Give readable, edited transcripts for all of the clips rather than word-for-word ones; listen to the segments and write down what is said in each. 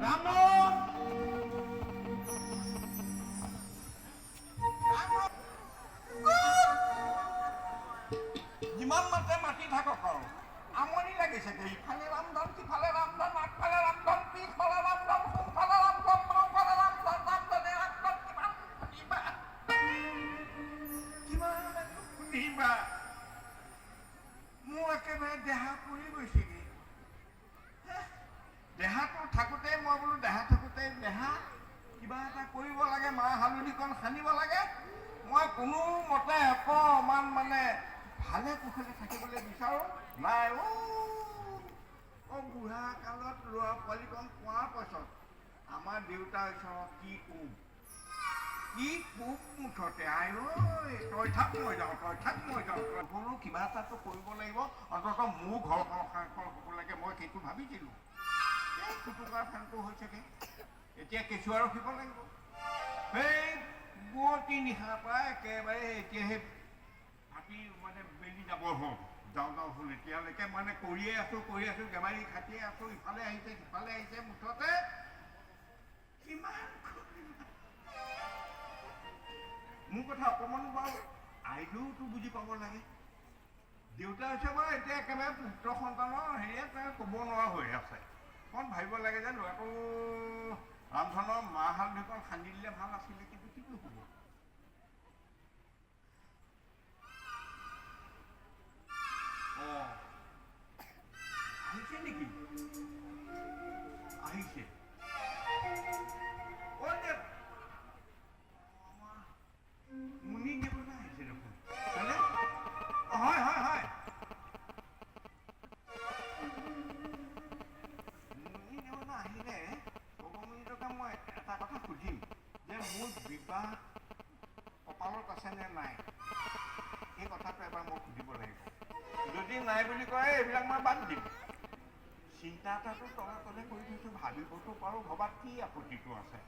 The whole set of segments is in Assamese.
ৰামধন যিমান মাতে মাতি থাকক আৰু আমনি লাগিছে ইফালে ৰামধন সিফালে ৰামধন আগফালে ৰামধন পিছফালে ৰামধন সোঁফালে ৰামধন বাওঁফালে ৰামধন ৰামধনে ৰামধন কিমান শুনিবা মোৰ একেবাৰে দেহা পৰি গৈছেগে দেহাটো থাকোঁতে মই বোলো দেহা থাকোঁতে দেহা কিবা এটা কৰিব লাগে মাহ হালধিকণ সানিব লাগে মই কোনো মতে অকণমান মানে ভালে কুশলে থাকিবলৈ বিচাৰোঁ নাই বুঢ়া কালত ল'ৰা পোৱালিকণ পোৱাৰ পাছত আমাৰ দেউতাৰ ওচৰত কি কোব মুঠতে আই তই থাক মই যাওঁ সকলো কিবা এটাতো কৰিব লাগিব অন্ততঃ মোৰ ঘৰ সংসাৰ হ'ব লাগে মই সেইটো ভাবিছিলোঁ এই কুটুকাৰ ফেনটো হৈছেগৈ এতিয়া কেঁচুৱা ৰখিব লাগিব সেই পুৱতি নিশাৰ পৰা একেবাৰে এতিয়াহে ফাটি মানে বেলি যাবৰ হ'ল যাওঁ হ'ল এতিয়ালৈকে মানে কৰিয়ে আছোঁ বেমাৰী খাটিয়ে আছোঁ ইফালে আহিছে সিফালে আহিছে মুঠতে কিমান মোৰ কথা অকণমান বাৰু আইদেউতো বুজি পাব লাগে দেউতা হৈছে বাৰু এতিয়া একেবাৰে পুত্ৰ সন্তানৰ হেৰিয়ে ক'ব নোৱাৰা হৈ আছে অকণ ভাবিব লাগে যে ল'ৰাটো ৰামধনৰ মাহ হালধিকণ সানি দিলে ভাল আছিলে কিন্তু কিটো হ'ব আহিছে নেকি আহিছে মুনি দিবলৈ আহিছে দেখোন হয় মুনি দিবলৈ আহিলে ভগমুনিটোকে মই এটা কথা সুধিম যে মোৰ বিবাহ কপালত আছে নে নাই এই কথাটো এবাৰ মই সুধিব লাগিব যদি নাই বুলি কয় এইবিলাক মই বাদ দিম চিন্তা এটাতো তলে তলে কৰি থৈছোঁ ভাবিবতো পাৰোঁ ভবাত কি আপত্তিটো আছে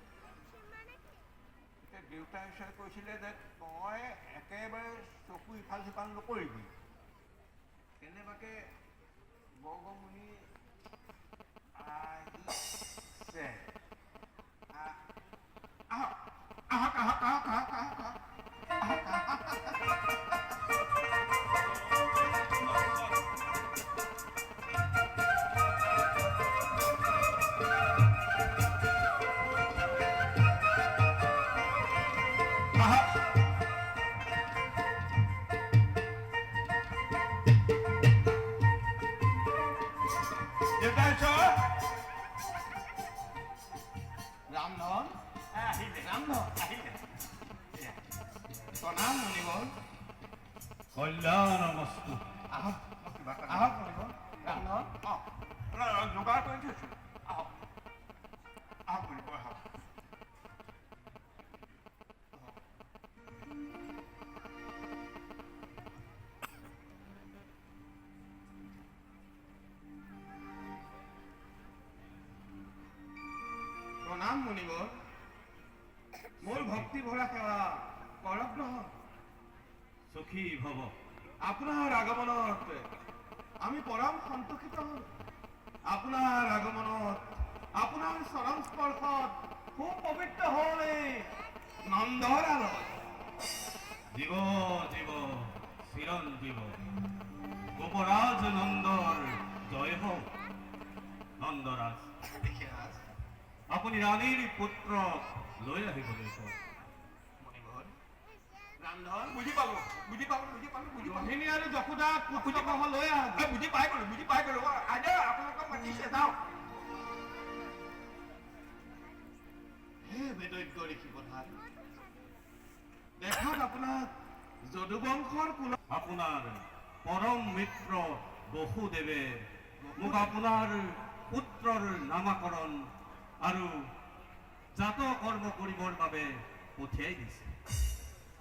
এতিয়া দেউতাই ওচৰত কৈছিলে যে তই একেবাৰে চকু ইফাল সিফাল নকৰিবি কেনেবাকে বৰগমুনি আহিছে ৰামধন আহিলে প্ৰণাম মুনিবৰ কল্যাণমস্তু আহক মুনিবৰ ৰামধন যোগাৰ কৰি থৈছোঁ আহক মুনিবৰ আহক প্ৰণাম মুনিবৰ মোৰ ভক্তি ভৰা সেৱা কৰক নহয় সুখী ভৱ আপোনাৰ আগমনত আমি পৰম সন্তোষিত হওঁ আপোনাৰ আগমনত আপোনাৰ চৰণ স্পৰ্শত খুব পবিত্ৰ হ'লে নন্দৰ আলয় জীৱ চিৰঞ্জীৱ গোপৰাজ নন্দৰ জয় হওক নন্দৰাজ আপুনি ৰাণীৰ পুত্ৰক লৈ আহিবলৈ কওক ৰামধন বুজি পালো মোহিনী আৰু যশোদাক পুত্ৰসহ লৈ আহক বুজি পাই গলো আইদেউ আপোনালোকক মাতিছে যাওক হে বেদজ্ঞ ঋষি প্ৰধান দেখাত আপোনাক যদুবংশৰ কুলত আপোনাৰ পৰম মিত্ৰ বসুদেৱে মোক আপোনাৰ পুত্ৰৰ নামাকৰণ আৰু জাত কৰ্ম কৰিবৰ বাবে পঠিয়াই দিছে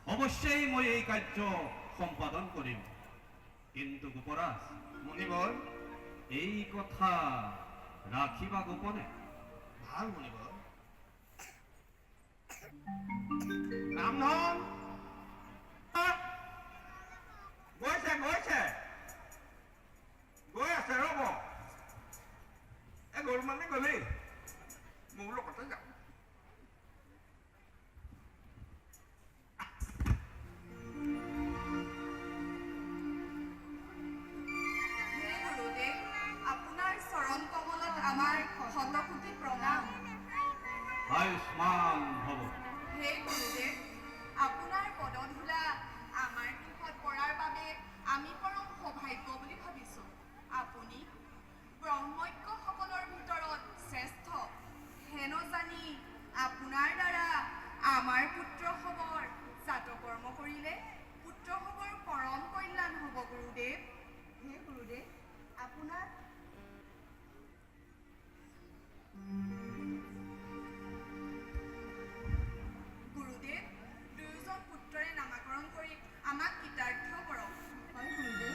অৱশ্যেই মই এই কাৰ্য সম্পাদন কৰিম কিন্তু গোপৰাজ মুনিবৰ এই কথা ৰাখিবা গোপনে ভাল মুনিবৰ ৰামধন গৈ আছে ৰ'ব এই গ'ল মানে গ'লেই শতকোটি প্ৰণাম। আয়ুষ্মান ভৱ। হে গুৰুদেৱ, আপোনাৰ পদধূলা আমাৰ গৃহত পৰাৰ বাবে আমি পৰম সৌভাগ্য বুলি ভাবিছোঁ। আপুনি ব্ৰহ্মজ্ঞসকলৰ ভিতৰত শ্ৰেষ্ঠ হেনো জানি আপোনাৰ দ্বাৰা আমাৰ পুত্ৰসৱৰ জাতকৰ্ম কৰিলে পুত্ৰসৱৰ পৰম কল্যাণ হ'ব গুৰুদেৱ। হে গুৰুদেৱ, আপোনাৰ গুৰুদেৱ, দুয়োজন পুত্ৰৰে নামাকৰণ কৰি আমাক কৃতাৰ্থ কৰক। হয় গুৰুদেৱ।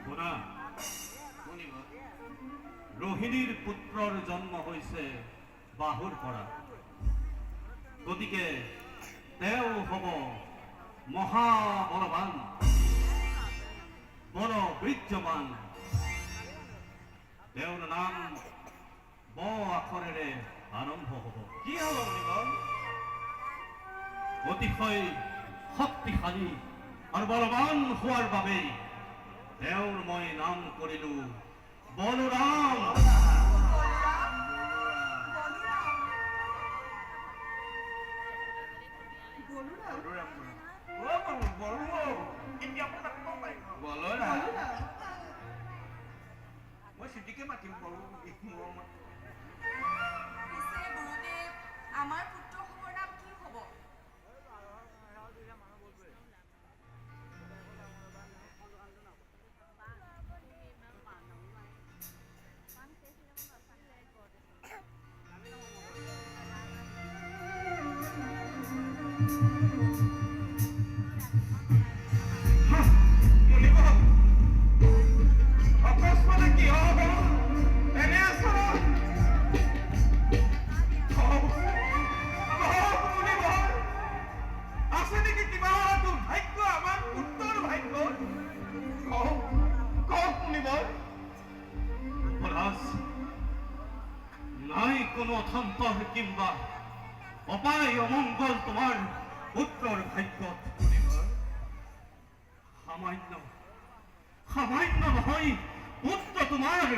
শুনা, ৰোহিণীৰ পুত্ৰৰ জন্ম হৈছে বাহুৰ পৰা। গতিকে তেওঁ হ'ব মহাবলৱান, বড় বীৰ্যৱান। তেওঁৰ নাম ব আখৰেৰে আৰম্ভ হ'ব। কি হ'ব মুনিবৰ? অতিশয় শক্তিশালী আৰু বলৱান হোৱাৰ বাবেই তেওঁৰ মই নাম কৰিলো বলৰাম। মই চিটিকে মাতিম বড়ো বুলি। পিছে গুৰুদেৱ, আমাৰ পুত্ৰসৱৰ নাম কি হ'ব? মুনিবৰ, অকস্মাতে কি হ'ব? এনে আছ? মুনিবৰ, আছে নেকি কিবা দুৰ্ভাগ্য আমাৰ উত্তৰ ভাগ্য? কওক মুনিবৰ। পলাশ, নাই কোনো অথান্তর কিংবা অপায় অমঙ্গল তোমার পুত্রর ভাগ্যত। সামান্য সামান্য নহয় পুত্র তোমার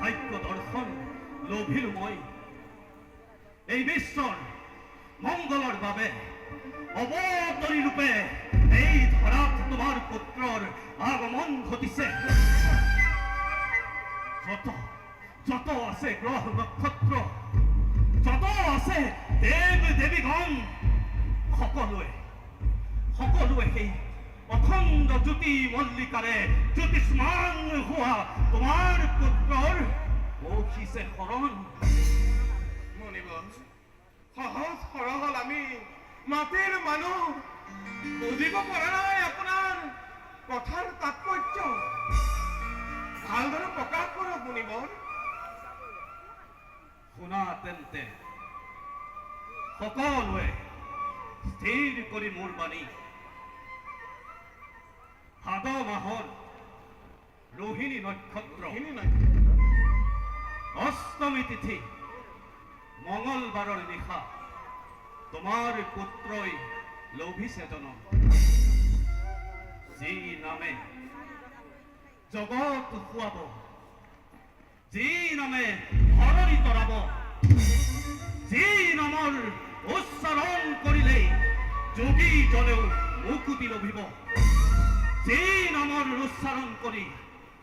ভাগ্য দর্শন লোভিল মই। এই বিশ্বৰ মঙ্গলৰ বাবে অবতৰী ৰূপে এই ধৰাত তোমাৰ পুত্ৰৰ আগমন ঘটিছে। যত যত আছে গ্ৰহ নক্ষত্ৰ, যত আছে দেৱ দেৱীগণ, সকলোৱে সেই অখণ্ড জ্যোতি মল্লিকাৰে জ্যোতিষ্মান হোৱা তোমাৰ পুত্ৰৰ বহিছে শৰণ। মুনিবৰ, সহজ সৰল আমি মাটিৰ মানুহ বুজিব পৰা নাই আপোনাৰ কথাৰ তাৎপৰ্য। ভালদৰে প্ৰকাশ কৰক মুনিবৰ। শুনা তেন্তে সকলোৱে স্থিৰ কৰি মোৰ বাণী। ভাদ মাহৰ ৰোহিণী নক্ষত্ৰ অষ্টমী তিথি মঙলবাৰৰ নিশা তোমাৰ পুত্ৰই লভিছে জনম। যি নামে জগত খুৱাব, যি নামে ধৰণী তৰাব, যি নামৰ উচ্চাৰণ কৰিলেই যোগী জনেও মুকুতি লভিব, যি নামৰ উচ্চাৰণ কৰি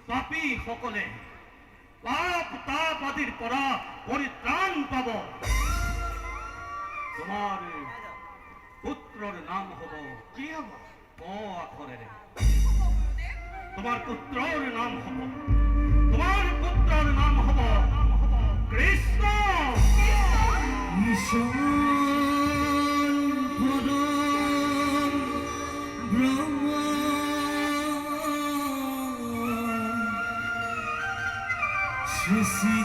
পাপী সকলে পাপ তাপ আদিৰ পৰা পৰিত্ৰাণ পাব। তোমাৰ পুত্ৰৰ নাম হব কি হ'ব? ক আখৰেৰে। কি হ'ব গুৰুদেৱ? তোমাৰ পুত্ৰৰ নাম হব, তোমাৰ পুত্ৰৰ নাম হব কৃষ্ণ। ঈশান পৰম ব্ৰহ্ম শ্ৰী শ্ৰী